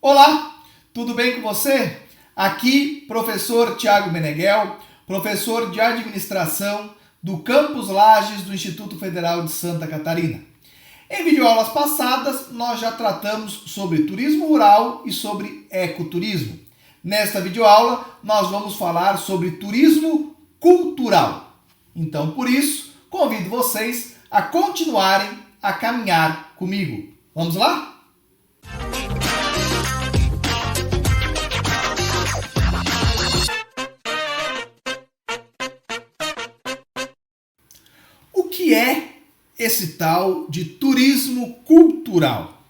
Olá, tudo bem com você? Aqui, professor Tiago Meneghel, professor de administração do Campus Lages do Instituto Federal de Santa Catarina. Em videoaulas passadas, nós já tratamos sobre turismo rural e sobre ecoturismo. Nesta videoaula, nós vamos falar sobre turismo cultural. Então, por isso, convido vocês a continuarem a caminhar comigo. Vamos lá? O que é esse tal de turismo cultural?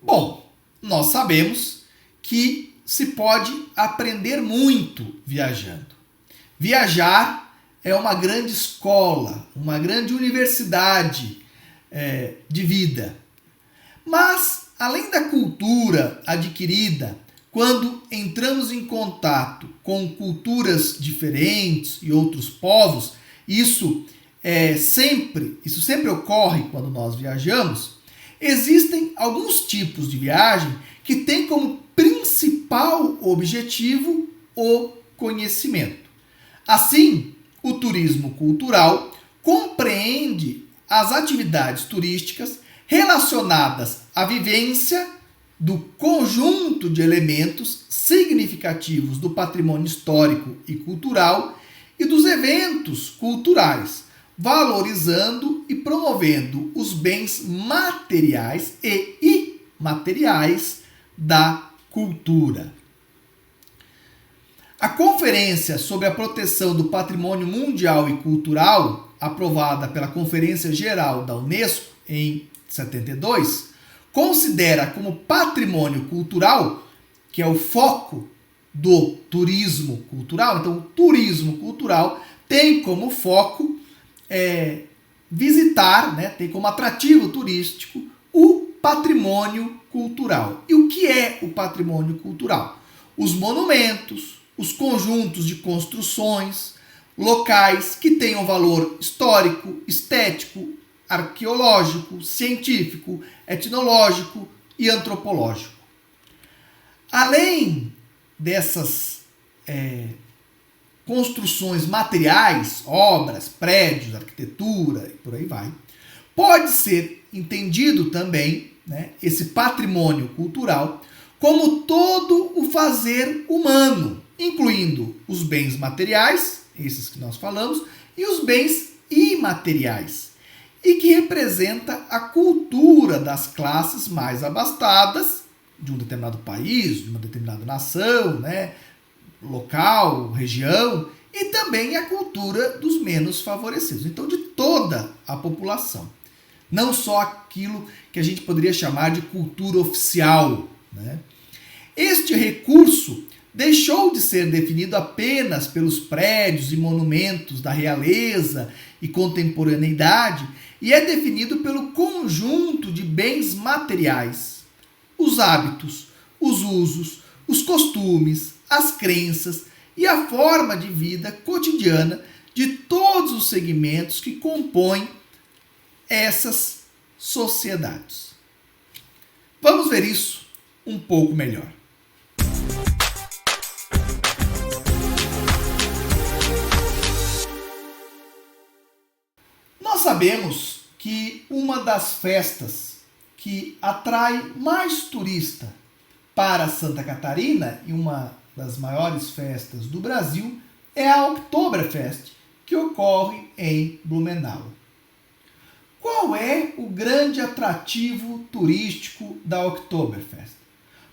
Bom, nós sabemos que se pode aprender muito viajando. Viajar é uma grande escola, uma grande universidade de vida. Mas, além da cultura adquirida, quando entramos em contato com culturas diferentes e outros povos, isso sempre ocorre quando nós viajamos. Existem alguns tipos de viagem que têm como principal objetivo o conhecimento. Assim, o turismo cultural compreende as atividades turísticas relacionadas à vivência do conjunto de elementos significativos do patrimônio histórico e cultural e dos eventos culturais, valorizando e promovendo os bens materiais e imateriais da cultura. A Conferência sobre a Proteção do Patrimônio Mundial e Cultural, aprovada pela Conferência Geral da Unesco em 72, considera como patrimônio cultural, que é o foco do turismo cultural. Então, o turismo cultural tem como foco visitar, tem como atrativo turístico o patrimônio cultural. E o que é o patrimônio cultural? Os monumentos, os conjuntos de construções, locais que tenham valor histórico, estético, arqueológico, científico, etnológico e antropológico. Além dessas construções materiais, obras, prédios, arquitetura e por aí vai, pode ser entendido também, esse patrimônio cultural como todo o fazer humano, incluindo os bens materiais, esses que nós falamos, e os bens imateriais, e que representa a cultura das classes mais abastadas de um determinado país, de uma determinada nação, local, região, e também a cultura dos menos favorecidos. Então, de toda a população. Não só aquilo que a gente poderia chamar de cultura oficial. Este recurso deixou de ser definido apenas pelos prédios e monumentos da realeza e contemporaneidade e é definido pelo conjunto de bens materiais, os hábitos, os usos, os costumes, as crenças e a forma de vida cotidiana de todos os segmentos que compõem essas sociedades. Vamos ver isso um pouco melhor. Nós sabemos que uma das festas que atrai mais turista para Santa Catarina e uma das maiores festas do Brasil é a Oktoberfest, que ocorre em Blumenau. Qual é o grande atrativo turístico da Oktoberfest?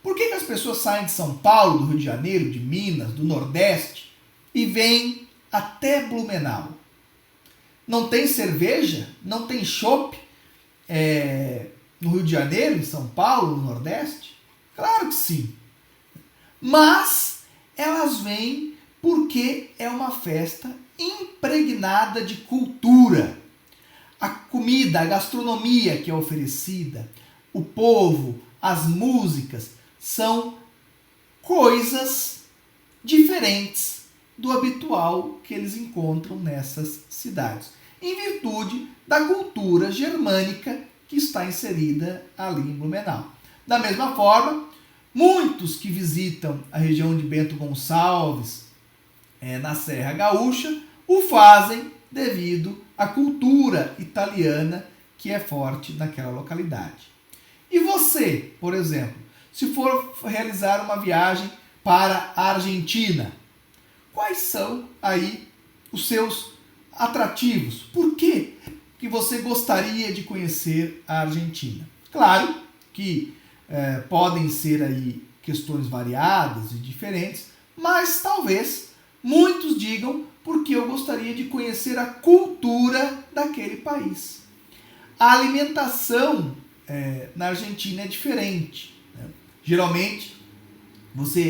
Por que as pessoas saem de São Paulo, do Rio de Janeiro, de Minas, do Nordeste e vêm até Blumenau? Não tem cerveja? Não tem chopp no Rio de Janeiro, em São Paulo, no Nordeste? Claro que sim. Mas elas vêm porque é uma festa impregnada de cultura. A comida, a gastronomia que é oferecida, o povo, as músicas, são coisas diferentes do habitual que eles encontram nessas cidades, em virtude da cultura germânica que está inserida ali em Blumenau. Da mesma forma, Muitos que visitam a região de Bento Gonçalves, na Serra Gaúcha, o fazem devido à cultura italiana que é forte naquela localidade. E você, por exemplo, se for realizar uma viagem para a Argentina, quais são aí os seus atrativos? Por que você gostaria de conhecer a Argentina? Claro que podem ser aí questões variadas e diferentes, mas talvez muitos digam porque eu gostaria de conhecer a cultura daquele país. A alimentação na Argentina é diferente, né? Geralmente,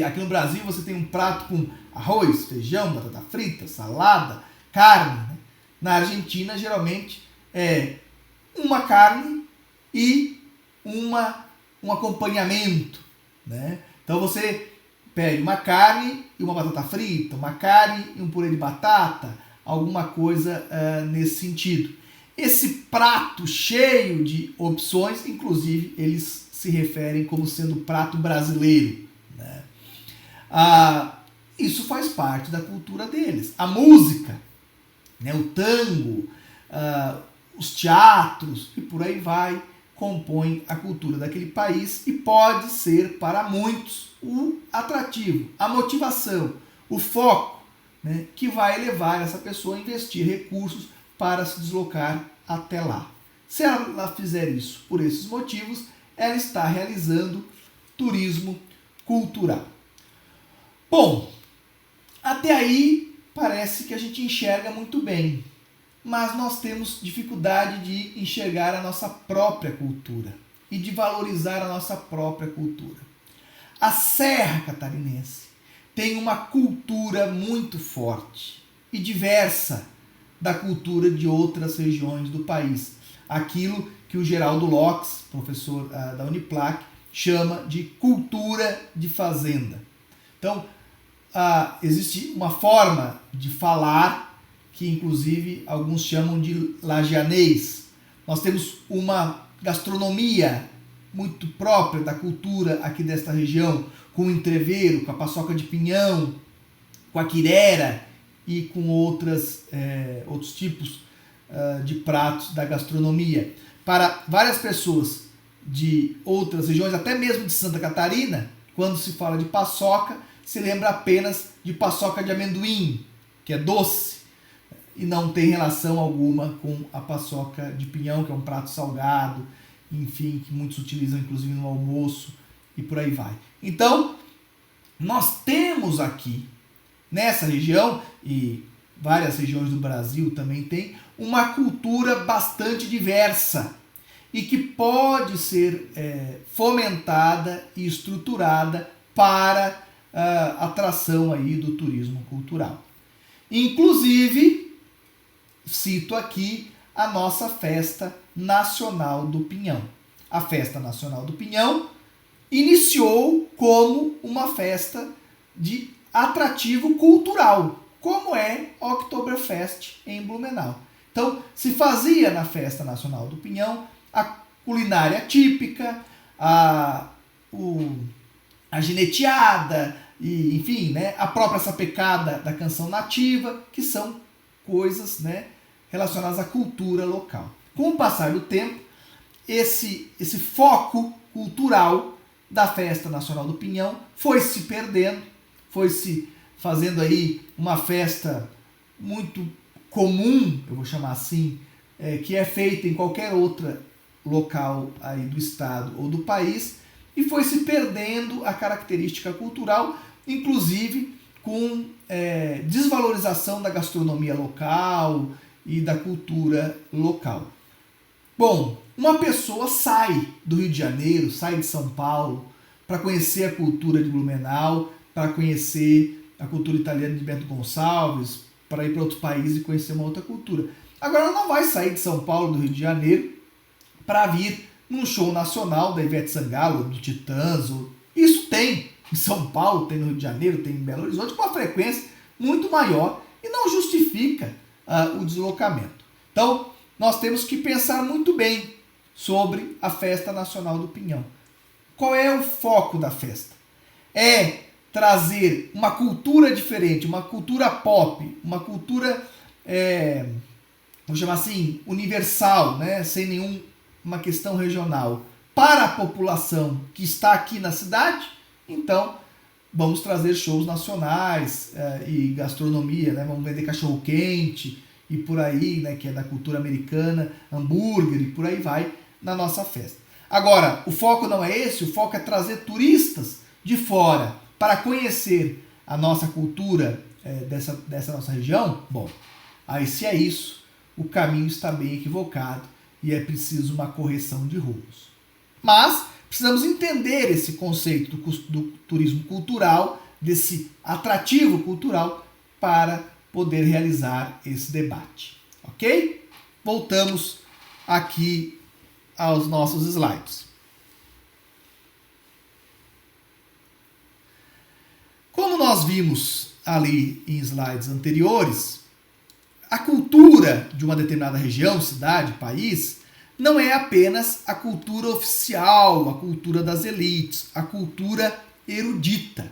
aqui no Brasil você tem um prato com arroz, feijão, batata frita, salada, carne, né? Na Argentina, geralmente, é uma carne e um acompanhamento, né? Então você pede uma carne e uma batata frita, uma carne e um purê de batata, alguma coisa nesse sentido. Esse prato cheio de opções, inclusive, eles se referem como sendo prato brasileiro, né? Isso faz parte da cultura deles. A música, né, o tango, os teatros e por aí vai, compõem a cultura daquele país e pode ser para muitos o atrativo, a motivação, o foco, né, que vai levar essa pessoa a investir recursos para se deslocar até lá. Se ela fizer isso por esses motivos, ela está realizando turismo cultural. Bom, até aí parece que a gente enxerga muito bem, mas nós temos dificuldade de enxergar a nossa própria cultura e de valorizar a nossa própria cultura. A Serra Catarinense tem uma cultura muito forte e diversa da cultura de outras regiões do país. Aquilo que o Geraldo Lopes, professor da Uniplac, chama de cultura de fazenda. Então, existe uma forma de falar que, inclusive, alguns chamam de lagianês. Nós temos uma gastronomia muito própria da cultura aqui desta região, com o entreveiro, com a paçoca de pinhão, com a quirera e com outros tipos de pratos da gastronomia. Para várias pessoas de outras regiões, até mesmo de Santa Catarina, quando se fala de paçoca, se lembra apenas de paçoca de amendoim, que é doce, e não tem relação alguma com a paçoca de pinhão, que é um prato salgado, enfim, que muitos utilizam inclusive no almoço e por aí vai. Então, nós temos aqui, nessa região, e várias regiões do Brasil também tem, uma cultura bastante diversa e que pode ser fomentada e estruturada para a atração aí do turismo cultural. Inclusive, cito aqui a nossa Festa Nacional do Pinhão. A Festa Nacional do Pinhão iniciou como uma festa de atrativo cultural, como é a Oktoberfest em Blumenau. Então, se fazia na Festa Nacional do Pinhão a culinária típica, a gineteada, e, enfim, né, a própria sapecada da canção nativa, que são coisas, né, relacionadas à cultura local. Com o passar do tempo, esse foco cultural da Festa Nacional do Pinhão foi se perdendo, foi se fazendo aí uma festa muito comum, eu vou chamar assim, que é feita em qualquer outro local aí do estado ou do país, e foi se perdendo a característica cultural, inclusive com desvalorização da gastronomia local e da cultura local. Bom, uma pessoa sai do Rio de Janeiro, sai de São Paulo, para conhecer a cultura de Blumenau, para conhecer a cultura italiana de Bento Gonçalves, para ir para outro país e conhecer uma outra cultura. Agora, ela não vai sair de São Paulo, do Rio de Janeiro, para vir num show nacional da Ivete Sangalo, do Titãs. Isso tem em São Paulo, tem no Rio de Janeiro, tem em Belo Horizonte, com uma frequência muito maior e não justifica o deslocamento. Então, nós temos que pensar muito bem sobre a Festa Nacional do Pinhão. qual é o foco da festa? É trazer uma cultura diferente, uma cultura pop, uma cultura, vamos chamar assim, universal, né? Sem nenhuma questão regional, para a população que está aqui na cidade. Então, vamos trazer shows nacionais e gastronomia, né? Vamos vender cachorro-quente e por aí, né? Que é da cultura americana, hambúrguer e por aí vai na nossa festa. Agora, o foco não é esse, o foco é trazer turistas de fora para conhecer a nossa cultura dessa nossa região. Bom, aí se é isso, o caminho está bem equivocado e é preciso uma correção de rumos. Mas precisamos entender esse conceito do turismo cultural, desse atrativo cultural, para poder realizar esse debate. Ok? Voltamos aqui aos nossos slides. Como nós vimos ali em slides anteriores, a cultura de uma determinada região, cidade, país, não é apenas a cultura oficial, a cultura das elites, a cultura erudita.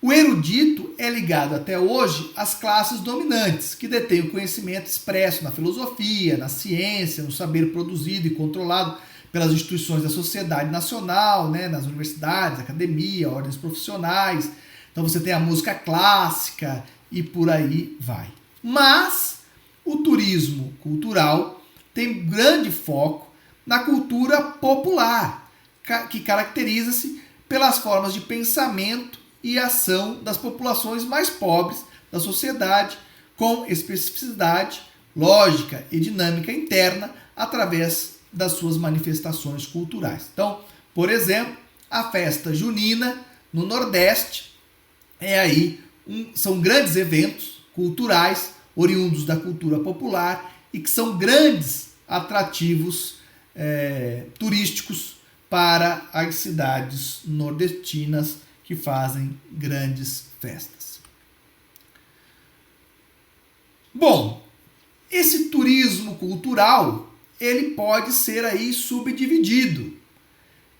O erudito é ligado até hoje às classes dominantes, que detêm o conhecimento expresso na filosofia, na ciência, no saber produzido e controlado pelas instituições da sociedade nacional, né, nas universidades, academia, ordens profissionais. Então você tem a música clássica e por aí vai. Mas o turismo cultural tem grande foco na cultura popular, que caracteriza-se pelas formas de pensamento e ação das populações mais pobres da sociedade, com especificidade, lógica e dinâmica interna através das suas manifestações culturais. Então, por exemplo, a festa junina no Nordeste são grandes eventos culturais oriundos da cultura popular e que são grandes atrativos turísticos para as cidades nordestinas que fazem grandes festas. Bom, esse turismo cultural, ele pode ser aí subdividido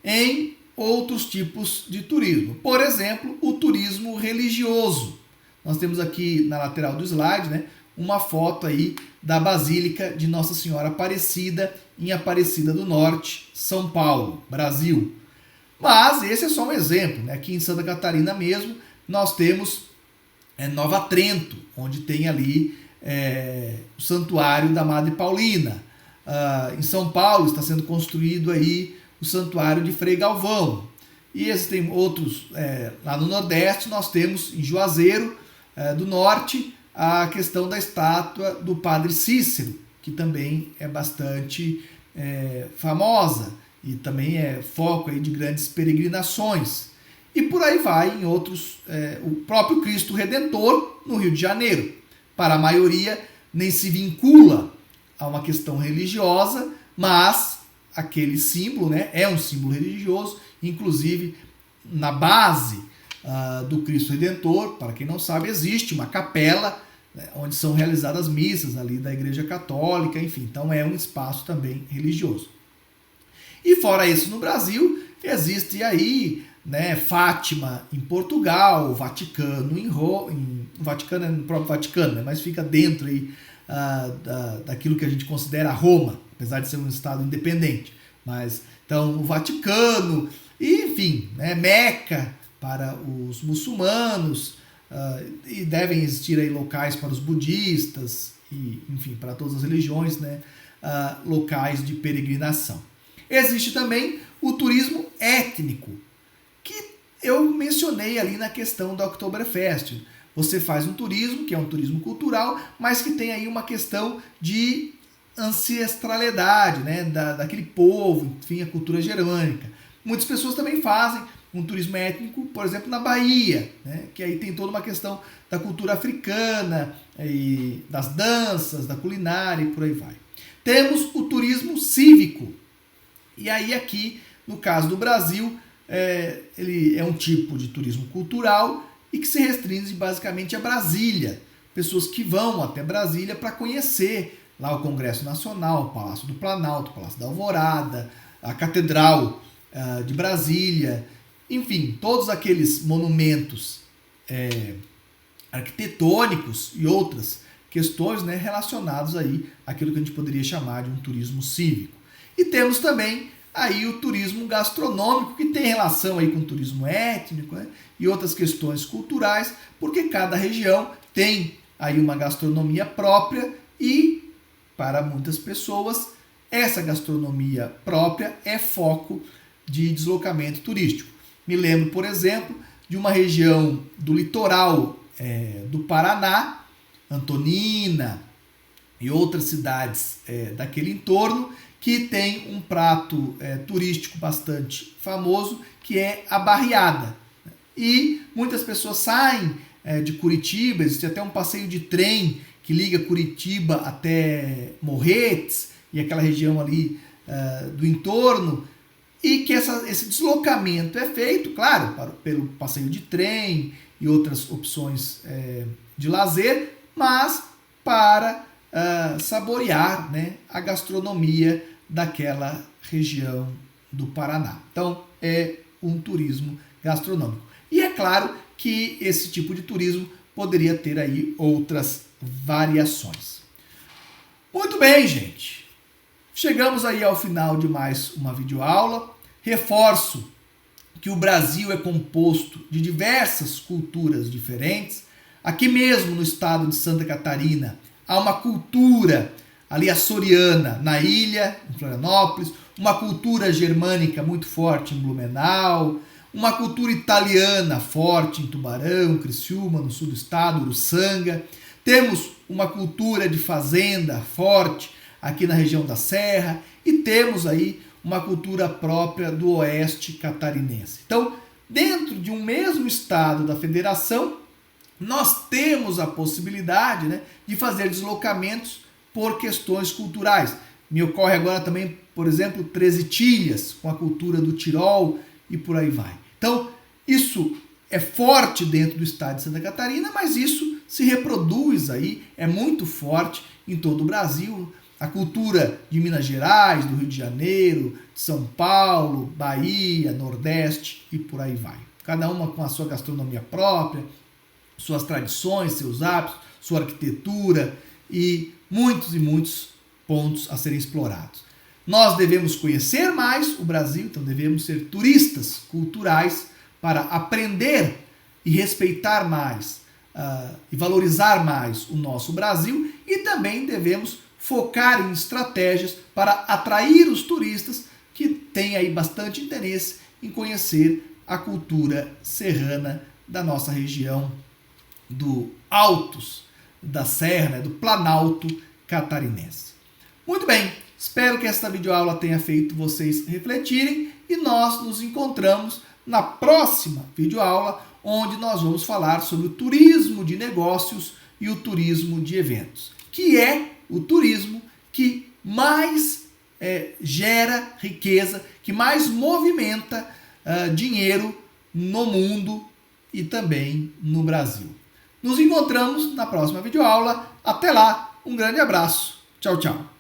em outros tipos de turismo. Por exemplo, o turismo religioso. Nós temos aqui na lateral do slide, né, uma foto aí da Basílica de Nossa Senhora Aparecida, em Aparecida do Norte, São Paulo, Brasil. Mas esse é só um exemplo, né? Aqui em Santa Catarina mesmo, nós temos Nova Trento, onde tem ali o Santuário da Madre Paulina. Em São Paulo está sendo construído aí o Santuário de Frei Galvão. E existem outros, lá no Nordeste nós temos em Juazeiro do Norte a questão da estátua do Padre Cícero, que também é bastante famosa e também é foco aí de grandes peregrinações. E por aí vai em outros, o próprio Cristo Redentor no Rio de Janeiro. Para a maioria nem se vincula a uma questão religiosa, mas aquele símbolo, né, é um símbolo religioso, inclusive na base do Cristo Redentor, para quem não sabe, existe uma capela, né, onde são realizadas missas ali da Igreja Católica, enfim, então é um espaço também religioso. E fora isso, no Brasil, existe aí, né, Fátima em Portugal, o Vaticano em Roma, o Vaticano é no próprio Vaticano, né, mas fica dentro aí, daquilo que a gente considera Roma, apesar de ser um estado independente. Mas, então, o Vaticano, e, enfim, né, Meca para os muçulmanos, e devem existir aí locais para os budistas, e, enfim, para todas as religiões, né, locais de peregrinação. Existe também o turismo étnico, que eu mencionei ali na questão da Oktoberfest. Você faz um turismo, que é um turismo cultural, mas que tem aí uma questão de ancestralidade, né, daquele povo, enfim, a cultura germânica. Muitas pessoas também fazem um turismo étnico, por exemplo, na Bahia, né, que aí tem toda uma questão da cultura africana, e das danças, da culinária e por aí vai. Temos o turismo cívico. E aí aqui, no caso do Brasil, ele é um tipo de turismo cultural e que se restringe basicamente a Brasília. Pessoas que vão até Brasília para conhecer lá o Congresso Nacional, o Palácio do Planalto, o Palácio da Alvorada, a Catedral de Brasília, enfim, todos aqueles monumentos arquitetônicos e outras questões, né, relacionadas aí àquilo que a gente poderia chamar de um turismo cívico. E temos também aí o turismo gastronômico, que tem relação aí com o turismo étnico, né, e outras questões culturais, porque cada região tem aí uma gastronomia própria e, para muitas pessoas, essa gastronomia própria é foco de deslocamento turístico. Me lembro, por exemplo, de uma região do litoral do Paraná, Antonina e outras cidades daquele entorno, que tem um prato turístico bastante famoso, que é a barriada. E muitas pessoas saem de Curitiba, existe até um passeio de trem que liga Curitiba até Morretes e aquela região ali do entorno, e que esse deslocamento é feito, claro, pelo passeio de trem e outras opções de lazer, mas para saborear, né, a gastronomia daquela região do Paraná. Então, é um turismo gastronômico. E é claro que esse tipo de turismo poderia ter aí outras variações. Muito bem, gente. Chegamos aí ao final de mais uma videoaula. Reforço que o Brasil é composto de diversas culturas diferentes. Aqui mesmo no estado de Santa Catarina há uma cultura ali açoriana na ilha, em Florianópolis, uma cultura germânica muito forte em Blumenau, uma cultura italiana forte em Tubarão, Criciúma, no sul do estado, Uruçanga. Temos uma cultura de fazenda forte aqui na região da Serra e temos aí uma cultura própria do oeste catarinense. Então, dentro de um mesmo estado da federação, nós temos a possibilidade, né, de fazer deslocamentos por questões culturais. Me ocorre agora também, por exemplo, Três Itilhas, com a cultura do Tirol e por aí vai. Então, isso é forte dentro do estado de Santa Catarina, mas isso se reproduz aí, é muito forte em todo o Brasil. A cultura de Minas Gerais, do Rio de Janeiro, de São Paulo, Bahia, Nordeste e por aí vai. Cada uma com a sua gastronomia própria, suas tradições, seus hábitos, sua arquitetura e muitos pontos a serem explorados. Nós devemos conhecer mais o Brasil, então devemos ser turistas culturais para aprender e respeitar mais e valorizar mais o nosso Brasil, e também devemos focar em estratégias para atrair os turistas que têm aí bastante interesse em conhecer a cultura serrana da nossa região do Altos da Serra, né, do Planalto Catarinense. Muito bem, espero que esta videoaula tenha feito vocês refletirem e nós nos encontramos na próxima videoaula, onde nós vamos falar sobre o turismo de negócios e o turismo de eventos, que é o turismo que mais gera riqueza, que mais movimenta dinheiro no mundo e também no Brasil. Nos encontramos na próxima videoaula. Até lá, um grande abraço. Tchau, tchau.